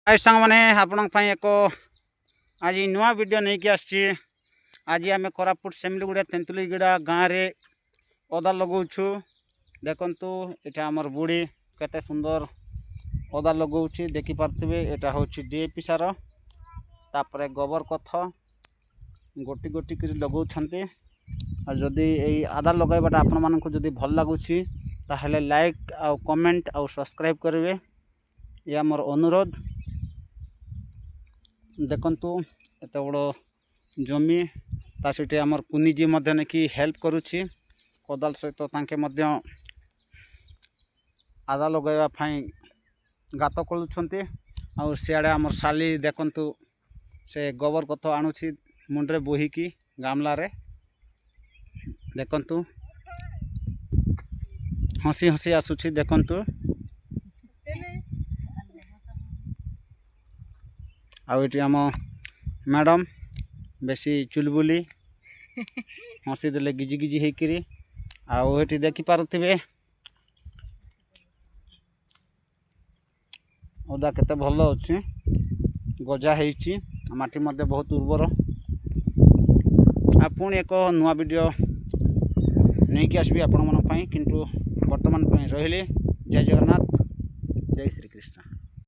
हाय सांग मैंने आपण एक आज नुआ वीडियो नहीं कि आसी। आज आम कोरापुट सेमिलीगुड़ा तेंतुलीगुड़ा गाँव में अदा लगाऊँ। देखु यहाँ आमर बुढ़ी केते सुंदर अदा लगाऊँ देखिपे। यहाँ हूँ डीएपी सार तापर गोबर कथ गोटी गोटी कर लगाउछन्ते। जदि यही आदा लगाइबाटा आपण मानक जदि भल लगुच ताहले लाइक आउ कमेंट आउ सब्सक्राइब करेंगे। ये आमर अनुरोध। देखंतु एत बड़ जमी ता सीटे आमर कुनीजी मध्य नेकी हेल्प करुछि कोदाल सहित तांके मध्य आदा लगाइबा फाई गात कलुछन्ते। आ सियाड़े आमर साली देखंतु से गोबर कथ आणुछि मुंडरे बोहिकी गामला रे। देखंतु हसी हसी आसुछि। देखंतु आउटी आम मैडम बेसी चुलबुली हसी देले गिजी गिजी होकर आउटी देखिपे अदा केते भल अच्छे गजा होती माटी मध्य बहुत उर्वर। आ पुणी एक नुआ वीडियो नहीं कि आसबि आपण मन पई। किंतु वर्तमान रहिले जय जगन्नाथ जय श्री कृष्ण।